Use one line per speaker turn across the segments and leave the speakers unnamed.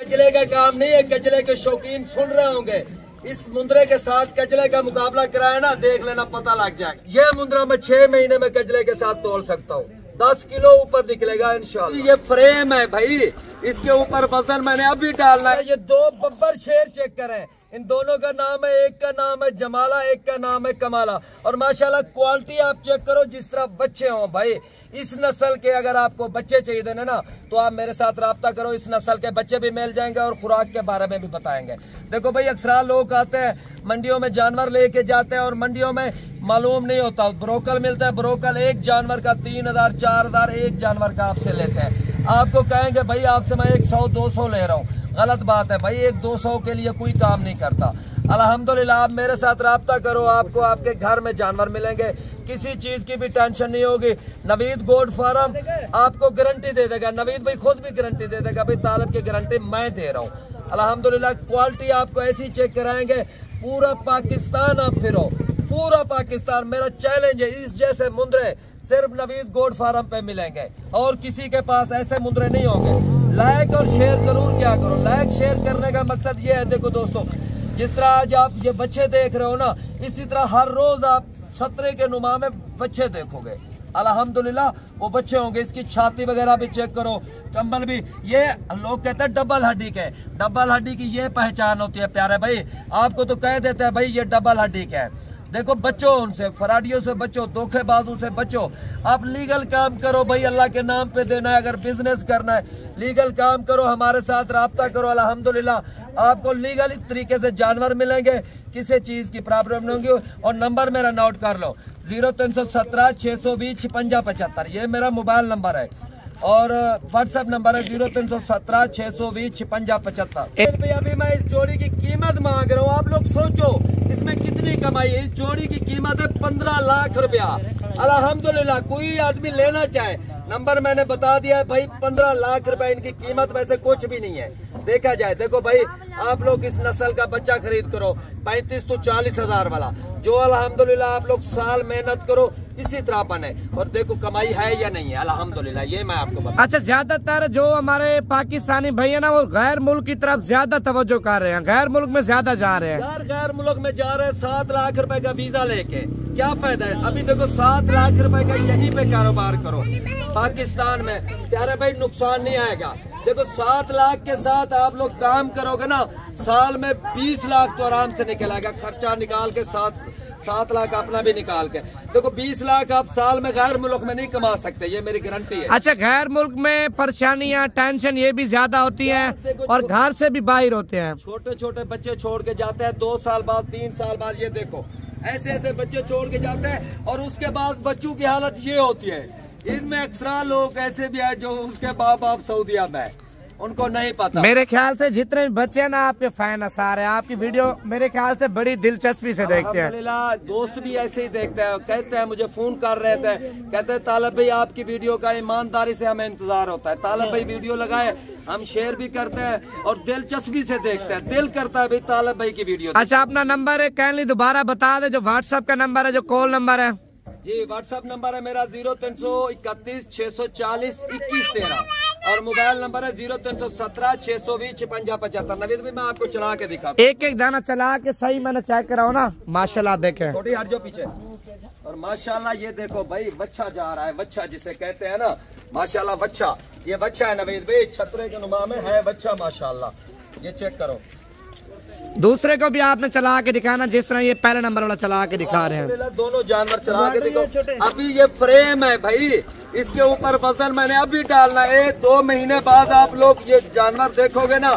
कचले का काम नहीं है, कचले के शौकीन सुन रहे होंगे। इस मुंद्रे के साथ कचले का मुकाबला कराया ना, देख लेना पता लग जाएगा। ये मुंद्रा मैं 6 महीने में कचले के साथ तोल सकता हूँ, 10 किलो ऊपर निकलेगा इंशाल्लाह। ये फ्रेम है भाई, इसके ऊपर वजन मैंने अभी डालना है। ये 2 बब्बर शेर चेक करें, इन दोनों का नाम है, एक का नाम है जमाला, एक का नाम है कमाला। और माशाल्लाह क्वालिटी आप चेक करो, जिस तरह बच्चे हों भाई। इस नस्ल के अगर आपको बच्चे चाहिए देना ना, तो आप मेरे साथ राब्ता करो, इस नस्ल के बच्चे भी मिल जाएंगे और खुराक के बारे में भी बताएंगे। देखो भाई, अक्सर लोग आते हैं मंडियों में जानवर लेके जाते हैं और मंडियों में मालूम नहीं होता, ब्रोकल मिलता है। ब्रोकल एक जानवर का 3000 4000 एक जानवर का आपसे लेते हैं। आपको कहेंगे भाई आपसे मैं 100-200 ले रहा हूँ, गलत बात है भाई। 1-200 के लिए कोई काम नहीं करता। अल्हम्दुलिल्लाह आप मेरे साथ राब्ता करो, आपको आपके घर में जानवर मिलेंगे, किसी चीज की भी टेंशन नहीं होगी। नवीद गोट फार्म आपको गारंटी दे देगा, नवीद भाई खुद भी गारंटी दे देगा भाई, तालब की गारंटी मैं दे रहा हूँ। अल्हम्दुलिल्लाह क्वालिटी आपको ऐसी चेक कराएंगे, पूरा पाकिस्तान आप फिरो, पूरा पाकिस्तान। मेरा चैलेंज है, इस जैसे मुंद्रे सिर्फ नवीद गोट फार्म पे मिलेंगे और किसी के पास ऐसे मुंद्रे नहीं होंगे। लाइक और शेयर जरूर क्या करो। लाइक शेयर करने का मकसद ये है, देखो दोस्तों, जिस तरह आज आप ये बच्चे देख रहे हो ना, इसी तरह हर रोज आप छतरे के नुमा में बच्चे देखोगे। अल्हम्दुलिल्लाह वो बच्चे होंगे। इसकी छाती वगैरह भी चेक करो, कंबल भी। ये लोग कहते हैं डबल हड्डी के, डबल हड्डी की ये पहचान होती है प्यारे भाई। आपको तो कह देते हैं भाई ये डबल हड्डी का है। देखो बच्चों, उनसे फराडियों से बचो, धोखेबाजों से बचो। आप लीगल काम करो भाई, अल्लाह के नाम पे देना है। अगर बिजनेस करना है लीगल काम करो, हमारे साथ राब्ता करो। अल्हम्दुलिल्लाह आपको लीगल तरीके से जानवर मिलेंगे, किसी चीज की प्रॉब्लम नहीं होगी। और नंबर मेरा नोट कर लो, 0317 620 56 75, ये मेरा मोबाइल नंबर है। और व्हाट्सएप नंबर है 0317 620 56 75। अभी मैं इस जोड़ी की कीमत मांग रहा हूँ, आप लोग सोचो इसमें कितनी कमाई है। इस जोड़ी की कीमत है 15 लाख रुपया। अल्हम्दुलिल्लाह कोई आदमी लेना चाहे, नंबर मैंने बता दिया है भाई, 15 लाख रुपए इनकी कीमत। वैसे कुछ भी नहीं है देखा जाए। देखो भाई, आप लोग इस नस्ल का बच्चा खरीद करो 35 तो 40 हजार वाला, जो अल्हम्दुलिल्लाह आप लोग साल मेहनत करो इसी तरह बने। और देखो कमाई है या नहीं है, अल्हम्दुलिल्लाह ये मैं आपको बता।
अच्छा, ज्यादातर जो हमारे पाकिस्तानी भाई है ना, वो गैर मुल्क की तरफ ज्यादा तवज्जो कर रहे हैं, गैर मुल्क में ज्यादा जा रहे हैं।
यार गैर मुल्क में जा रहे हैं 7 लाख रुपए का वीजा लेके, क्या फायदा है। अभी देखो 7 लाख रुपए का यहीं पे कारोबार करो पाकिस्तान में, प्यारे भाई नुकसान नहीं आएगा। देखो 7 लाख के साथ आप लोग काम करोगे ना, साल में 20 लाख तो आराम से निकल आएगा। खर्चा निकाल के 7 लाख अपना भी निकाल के देखो 20 लाख आप साल में गैर मुल्क में नहीं कमा सकते, ये मेरी गारंटी है।
अच्छा, गैर मुल्क में परेशानियां, टेंशन ये भी ज्यादा होती है और घर से भी बाहर होते हैं।
छोटे छोटे बच्चे छोड़ के जाते हैं 2 साल बाद 3 साल बाद, ये देखो ऐसे ऐसे बच्चे छोड़ के जाते हैं। और उसके बाद बच्चों की हालत ये होती है, इनमें अक्सर लोग ऐसे भी है जो उसके बाप सऊदीया में, उनको नहीं पता।
मेरे ख्याल से जितने भी बच्चे हैं ना, आपके फैन सारे आपकी वीडियो मेरे ख्याल से बड़ी दिलचस्पी से देखते हैं।
दोस्त भी ऐसे ही देखते हैं, कहते हैं, मुझे फोन कर रहे थे, कहते हैं तालब भाई आपकी वीडियो का ईमानदारी से हमें इंतजार होता है। तालब भाई वीडियो लगाए, हम शेयर भी करते हैं और दिलचस्पी से देखते हैं, दिल करता है भाई तालब भाई की वीडियो।
अच्छा, अपना नंबर है काइंडली दोबारा बता दे, जो व्हाट्सएप का नंबर है, जो कॉल नंबर है।
जी व्हाट्सएप नंबर है मेरा 0331 640 2113 और मोबाइल नंबर है 0317 620 56 75। नवीद भाई मैं आपको चला के दिखा,
एक एक दाना चला के सही मैंने चेक कराओ ना, माशाल्लाह देखे।
छोटी हट जो पीछे, और माशाल्लाह ये देखो भाई बच्चा जा रहा है, बच्चा जिसे कहते हैं ना, माशाल्लाह बच्चा, ये बच्चा है नवीद भाई, छतरे के नुमा में है बच्चा माशाल्लाह, ये चेक करो।
दूसरे को भी आपने चला के दिखाना, जिस तरह ये पहले नंबर वाला चला के दिखा रहे हैं।
दोनों जानवर चला के दिखाओ। अभी ये फ्रेम है भाई, इसके ऊपर वजन मैंने अभी डालना है। 2 महीने बाद आप लोग ये जानवर देखोगे ना,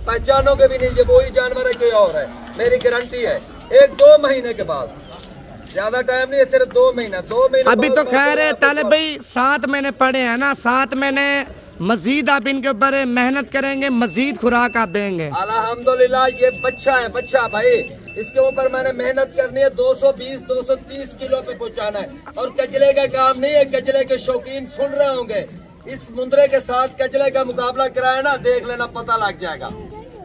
पहचानोगे भी नहीं ये वही जानवर है कोई और है, मेरी गारंटी है। 1-2 महीने के बाद, ज्यादा टाइम नहीं है, सिर्फ 2 महीना। 2 महीने
अभी तो खैर है तालिब भाई, 7 महीने पड़े हैं ना, 7 महीने मजीद आप इनके ऊपर मेहनत करेंगे, मजीद खुराक आप देंगे।
अल्हम्दुलिल्लाह ये बच्चा है, बच्चा भाई, इसके ऊपर मैंने मेहनत करनी है। 220-230 किलो पे पहुंचाना है। और कचले का काम नहीं है, कचले के शौकीन सुन रहे होंगे। इस मुंद्रे के साथ कचले का मुकाबला कराया ना, देख लेना पता लग जाएगा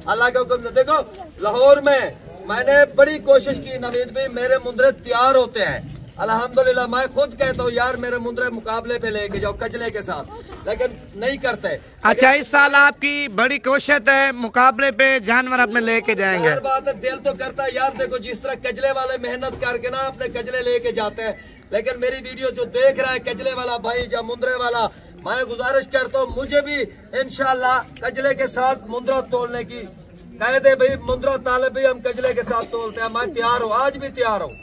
अल्लाह के हुक्म से। देखो लाहौर में मैंने बड़ी कोशिश की नवीद भाई, मेरे मुंद्रे तैयार होते हैं, अल्हम्दुलिल्लाह मैं खुद कहता हूँ यार मेरे मुंद्रे मुकाबले पे लेके जाओ कजले के साथ, लेकिन नहीं करते।
अच्छा, इस साल आपकी बड़ी कोशिश है, मुकाबले पे जानवर अपने लेके जाएंगे।
हर बात है, दिल तो करता है यार। देखो जिस तरह कजले वाले मेहनत करके ना अपने कजले लेके जाते हैं, लेकिन मेरी वीडियो जो देख रहा है कजले वाला भाई या मुंद्रे वाला, मैं गुजारिश करता हूँ मुझे भी इंशाल्लाह कजले के साथ मुंद्रा तोलने की कह दे भाई। मुंद्रा ताले भी हम कजले के साथ तोलते हैं, मैं तैयार हूँ, आज भी तैयार हूँ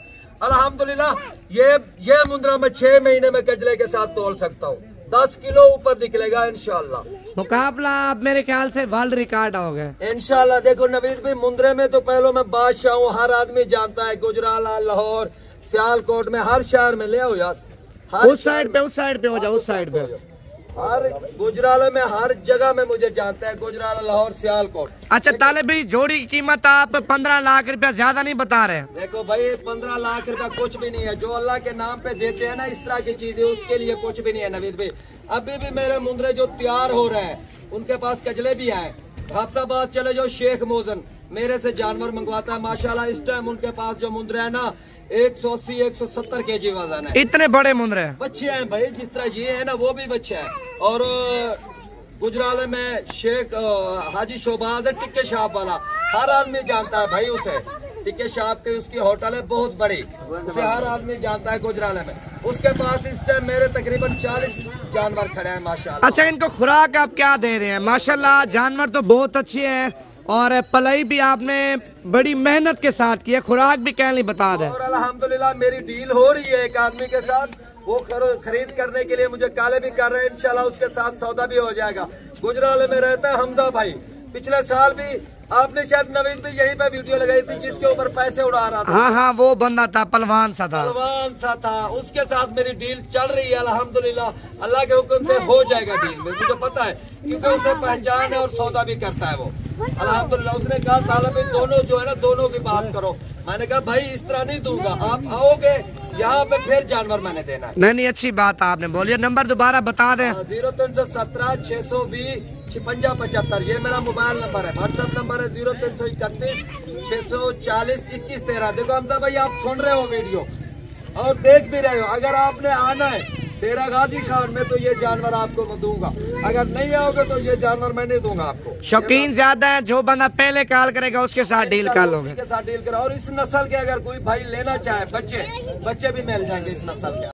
अल्हम्दुलिल्लाह। ये मुंद्रा मैं 6 महीने में कजले के साथ तोल सकता हूँ, 10 किलो ऊपर निकलेगा इंशाल्लाह।
मुकाबला अब मेरे ख्याल से वर्ल्ड रिकॉर्ड हो गए
इंशाल्लाह। देखो नवीद भाई मुंद्रे में तो पहले मैं बादशाह हूँ, हर आदमी जानता है। गुजराला, लाहौर, सियालकोट में, हर शहर में ले आओ यार।
उस साइड पे हो जाओ, उस साइड पे।
हर गुजराला में, हर जगह में मुझे जानता है, गुजराला, लाहौर, सियालकोट।
अच्छा ताले भाई, जोड़ी की कीमत आप 15 लाख रुपया ज्यादा नहीं बता रहे?
देखो भाई 15 लाख रुपया कुछ भी नहीं है, जो अल्लाह के नाम पे देते हैं ना इस तरह की चीजें, उसके लिए कुछ भी नहीं है नवीद भाई। अभी भी मेरे मुंद्रे जो तैयार हो रहे हैं, उनके पास कजले भी आए। हाफसाबाद चले जाओ, शेख मोजन मेरे से जानवर मंगवाता है माशाल्लाह। इस टाइम उनके पास जो मुंद्रे है ना 180-170 केजी वजन है।
इतने बड़े मुंद्रे
बच्चे हैं भाई, जिस तरह ये है ना वो भी बच्चे हैं। और गुजराले में शेख हाजी शोबाज है, टिक्के शाप वाला, हर आदमी जानता है भाई उसे। टिक्के शाप की उसकी होटल है बहुत बड़ी, उसे हर आदमी जानता है गुजराले में। उसके पास इस टाइम मेरे तकरीबन 40 जानवर खड़े हैं माशाल्लाह।
अच्छा, इनको खुराक आप क्या दे रहे हैं? माशाल्लाह जानवर तो बहुत अच्छे हैं और पलाई भी आपने बड़ी मेहनत के साथ की है, खुराक भी क्या नहीं बता दे।
और अल्हम्दुलिल्लाह मेरी डील हो रही है एक आदमी के साथ, वो खरीद करने के लिए मुझे काले भी कर रहे हैं, इंशाल्लाह उसके साथ सौदा भी हो जाएगा। गुजराले में रहता है हमजा भाई, पिछले साल भी आपने शायद नवीद भी यहीं पे वीडियो लगाई थी जिसके ऊपर पैसे उड़ा रहा था।
हाँ, वो बंदा था, पहलवान सा था,
उसके साथ मेरी डील चल रही है अल्हम्दुलिल्लाह। अल्लाह के हुक्म से हो जाएगा डील, मुझे पता है क्योंकि उसे पहचान है और सौदा भी करता है वो अल्हम्दुलिल्लाह। उसने कहा ताला भाई दोनों जो है ना, दोनों की बात करो। मैंने कहा भाई इस तरह नहीं दूंगा, आप आओगे यहाँ पे फिर जानवर मैंने देना है।
नहीं, अच्छी बात आपने बोली। नंबर दोबारा बता दें।
0317 620 5675 ये मेरा मोबाइल नंबर है। व्हाट्सएप नंबर है 0331 640 2113। देखो हमजा भाई आप सुन रहे हो वीडियो और देख भी रहे हो, अगर आपने आना है डेरा गाजी खान में तो ये जानवर आपको मैं दूंगा, अगर नहीं आओगे तो ये जानवर मैं नहीं दूंगा आपको।
शौकीन ज्यादा है, जो बंदा पहले कॉल करेगा उसके साथ डील कर लोगे।
उसके साथ डील करो। और इस नस्ल के अगर कोई भाई लेना चाहे, बच्चे भी मिल जाएंगे इस नस्ल के।